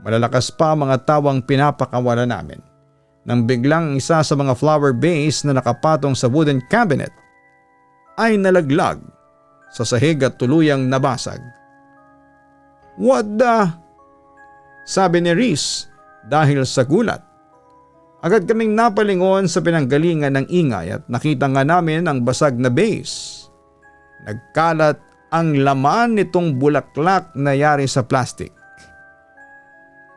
Malalakas pa mga tawang pinapakawala namin. Nang biglang isa sa mga flower vase na nakapatong sa wooden cabinet ay nalaglag sa sahig at tuluyang nabasag. "What the?" sabi ni Reese dahil sa gulat. Agad kaming napalingon sa pinanggalingan ng ingay at nakita nga namin ang basag na vase. Nagkalat ang laman nitong bulaklak na yari sa plastic.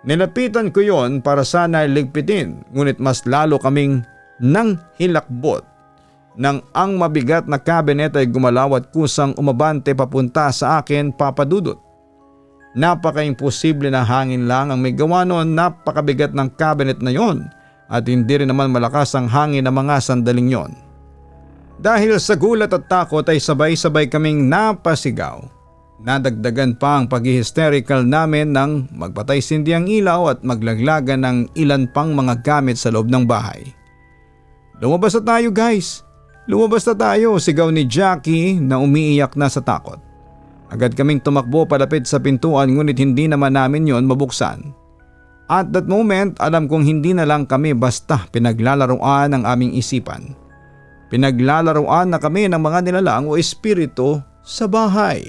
Nilapitan ko yon para sana ligpitin ngunit mas lalo kaming nang hilakbot nang ang mabigat na cabinet ay gumalaw at kusang umabante papunta sa akin papadudot. Napaka-imposible na hangin lang ang may gawa noon, napakabigat ng cabinet na yon at hindi rin naman malakas ang hangin ng mga sandaling yon. Dahil sa gulat at takot ay sabay-sabay kaming napasigaw. Nadagdagan pa ang pag-hysterical namin nang magpatay sindi ang ilaw at maglaglagan ng ilan pang mga gamit sa loob ng bahay. "Lumabas na tayo guys! Lumabas na tayo!" sigaw ni Jackie na umiiyak na sa takot. Agad kaming tumakbo palapit sa pintuan ngunit hindi naman namin yon mabuksan. At that moment alam kong hindi na lang kami basta pinaglalaroan ng aming isipan. Pinaglalaroan na kami ng mga nilalang o espiritu sa bahay.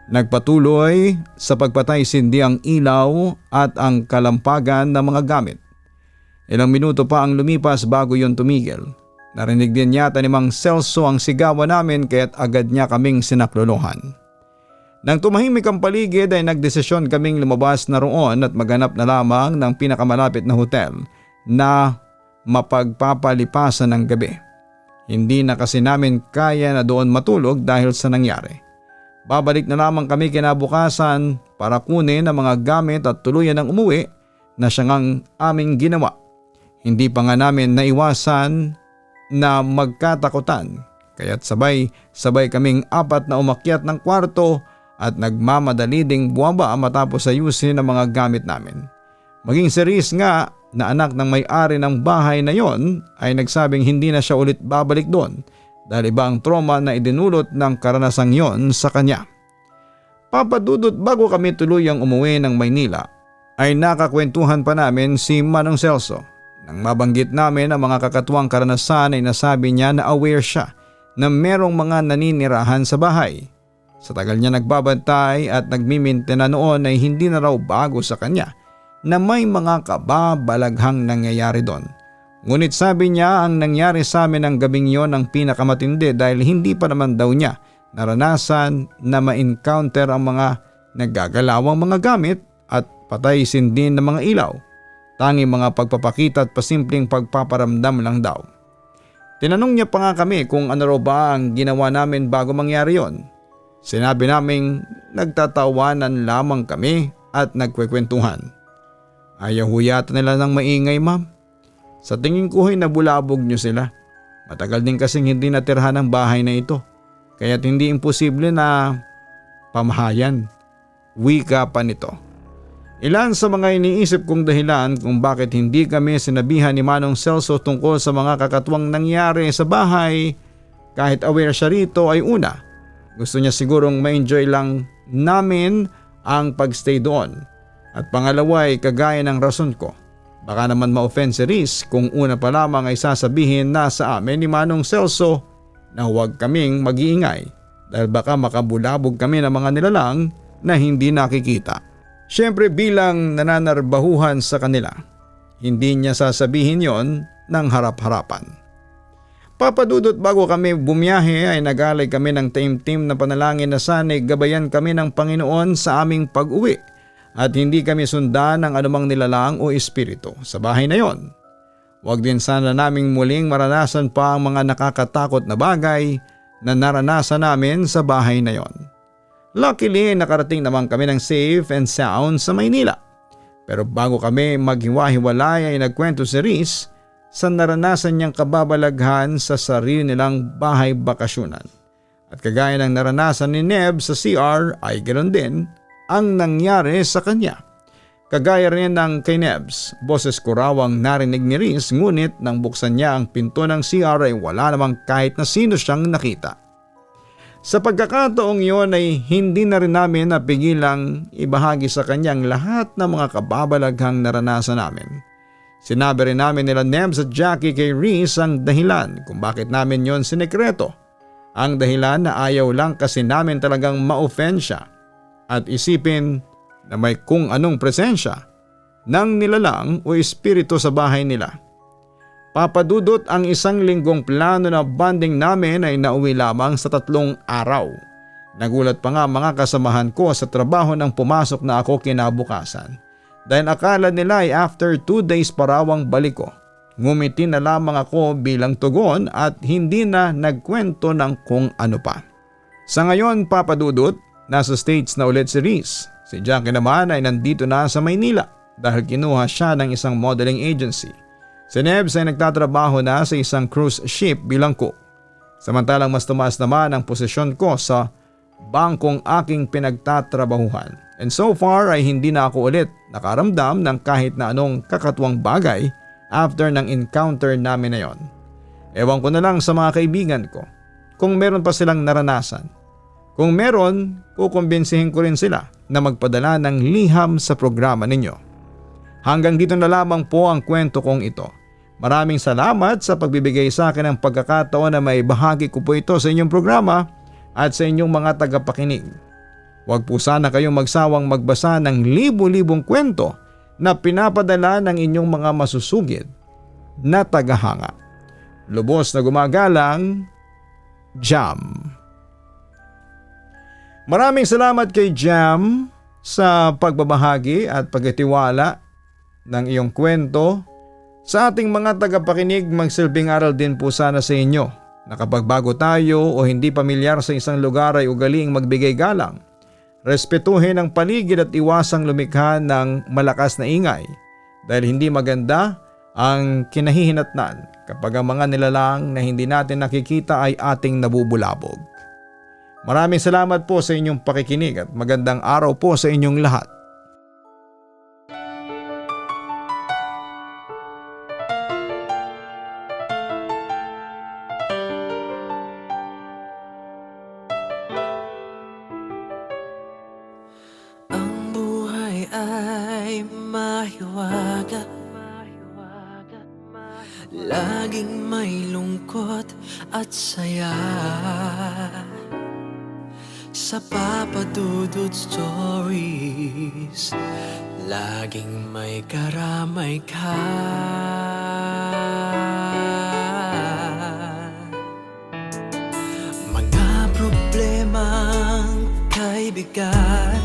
Nagpatuloy sa pagpatay sindi ang ilaw at ang kalampagan ng mga gamit. Ilang minuto pa ang lumipas bago yon tumigil. Narinig din yata ni Mang Celso ang sigawan namin kaya't agad niya kaming sinaklolohan. Nang tumahimik ang paligid ay nagdesisyon kaming lumabas na roon at maghanap na lamang ng pinakamalapit na hotel na mapagpapalipasan ng gabi. Hindi na kasi namin kaya na doon matulog dahil sa nangyari. Babalik na lamang kami kinabukasan para kunin ang mga gamit at tuluyan ng umuwi na siya ngang aming ginawa. Hindi pa nga namin naiwasan na magkatakutan kaya't sabay-sabay kaming 4 na umakyat ng kwarto at nagmamadali ding buwaba matapos ayusin ang mga gamit namin. Maging si Reese nga na anak ng may-ari ng bahay na yon ay nagsabing hindi na siya ulit babalik doon dahil iba ang trauma na idinulot ng karanasang yon sa kanya. Papadudot bago kami tuluyang umuwi ng Maynila ay nakakwentuhan pa namin si Manong Celso. Nang mabanggit namin ang mga kakatuwang karanasan ay nasabi niya na aware siya na merong mga naninirahan sa bahay. Sa tagal niya nagbabantay at nagmimintena noon ay hindi na raw bago sa kanya na may mga kababalaghang nangyayari doon. Ngunit sabi niya ang nangyari sa amin ng gabing yon ang pinakamatindi dahil hindi pa naman daw niya naranasan na ma-encounter ang mga nagagalawang mga gamit at patay sindin ng mga ilaw. Tanging mga pagpapakita at pasimpleng pagpaparamdam lang daw. Tinanong niya pa nga kami kung ano raw ba ang ginawa namin bago mangyari yon. Sinabi naming nagtatawanan lamang kami at nagkwekwentuhan. Ayaw yata nila ng maingay, ma'am. Sa tingin ko ay nabulabog niyo sila. Matagal din kasing hindi natirhan ang bahay na ito. Kaya't hindi imposible na pamahayan. Wika pa nito. Ilan sa mga iniisip kong dahilan kung bakit hindi kami sinabihan ni Manong Celso tungkol sa mga kakatuwang nangyari sa bahay kahit aware siya rito ay una. Gusto niya sigurong ma-enjoy lang namin ang pagstay doon. At pangalawa ay kagaya ng rason ko. Baka naman ma-offend si Riz kung una pa lamang ay sasabihin na sa amin ni Manong Celso na huwag kaming mag-iingay dahil baka makabulabog kami ng mga nilalang na hindi nakikita. Siyempre bilang nananarbahuhan sa kanila, hindi niya sasabihin yon ng harap-harapan. Papadudot bago kami bumiyahe ay nag-alay kami ng taimtim na panalangin na sana'y gabayan kami ng Panginoon sa aming pag-uwi at hindi kami sundan ng anumang nilalang o espiritu sa bahay na yon. Huwag din sana naming muling maranasan pa ang mga nakakatakot na bagay na naranasan namin sa bahay na yon. Luckily, nakarating naman kami ng safe and sound sa Maynila. Pero bago kami maghiwa-hiwalay ay nagkwento si Riz sa naranasan niyang kababalaghan sa sarili nilang bahay bakasyunan. At kagaya ng naranasan ni Neb sa CR ay ganoon din ang nangyari sa kanya. Kagaya rin ng kay Nebs, boses ko raw ang narinig ni Riz ngunit nang buksan niya ang pinto ng CR ay wala namang kahit na sino siyang nakita. Sa pagkakataong iyon ay hindi na rin namin napigilang ibahagi sa kanyang lahat ng mga kababalaghang naranasan namin. Sinabi rin namin nila Nebs at Jackie kay Riz ang dahilan kung bakit namin yon sinekreto. Ang dahilan na ayaw lang kasi namin talagang ma-offend siya at isipin na may kung anong presensya ng nilalang o espiritu sa bahay nila. Papadudot ang isang linggong plano na bonding namin ay nauwi lamang sa 3 araw. Nagulat pa nga mga kasamahan ko sa trabaho nang pumasok na ako kinabukasan. Dahil akala nila ay after 2 days pa raw ang balik ko. Ngumiti na lamang ako bilang tugon at hindi na nagkwento ng kung ano pa. Sa ngayon papadudot, nasa States na ulit si Riz. Si Jackie naman ay nandito na sa Maynila dahil kinuha siya ng isang modeling agency. Si Nebs ay nagtatrabaho na sa isang cruise ship bilang cook. Samantalang mas tumaas naman ang posisyon ko sa bangkong aking pinagtatrabahuhan. And so far ay hindi na ako ulit nakaramdam ng kahit na anong kakatuwang bagay after ng encounter namin na yon. Ewan ko na lang sa mga kaibigan ko kung meron pa silang naranasan. Kung meron, kukumbinsihin ko rin sila na magpadala ng liham sa programa ninyo. Hanggang dito na lamang po ang kwento kong ito. Maraming salamat sa pagbibigay sa akin ng pagkakataon na may bahagi ko po ito sa inyong programa at sa inyong mga tagapakinig. Huwag po sana kayong magsawang magbasa ng libu-libong kwento na pinapadala ng inyong mga masusugid na tagahanga. Lubos na gumagalang, Jam. Maraming salamat kay Jam sa pagbabahagi at pagtitiwala ng iyong kwento. Sa ating mga tagapakinig, magsilbing aral din po sana sa inyo na kapag bago tayo o hindi pamilyar sa isang lugar ay ugaliing magbigay galang. Respetuhin ang paligid at iwasang lumikha ng malakas na ingay dahil hindi maganda ang kinahihinatnan kapag ang mga nilalang na hindi natin nakikita ay ating nabubulabog. Maraming salamat po sa inyong pakikinig at magandang araw po sa inyong lahat.
Ang buhay ay mahiwaga, laging may lungkot at saya. Sa Papa Dudut Stories, laging may karamay ka. Mga problemang kay bigat,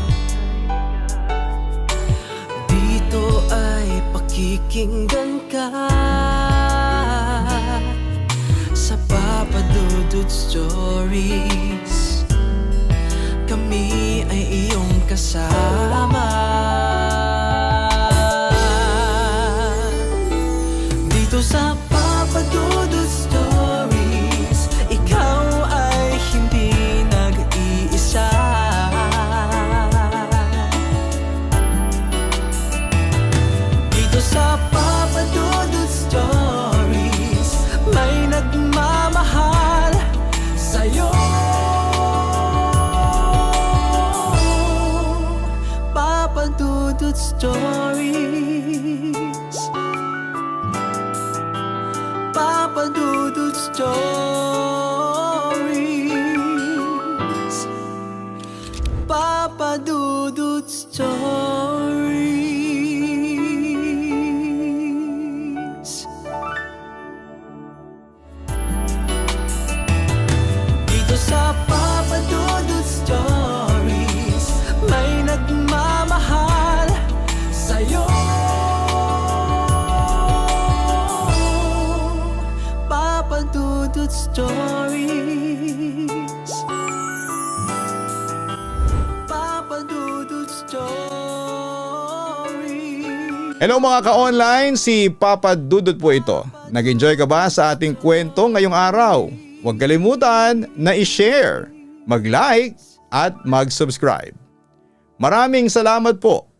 dito ay pakikinggan ka. Sa Papa Dudut Stories, kami ay iyong kasama. Dito sa Papa Dudut Stories, ikaw ay hindi nag-iisa. Dito sa Papa Dudut Stories, may nagmamahal sa'yo. Stories. Papa Dudut Stories.
Hello mga ka-online, si Papa Dudut po ito. Nag-enjoy ka ba sa ating kwento ngayong araw? Huwag kalimutan na i-share, mag-like at mag-subscribe. Maraming salamat po.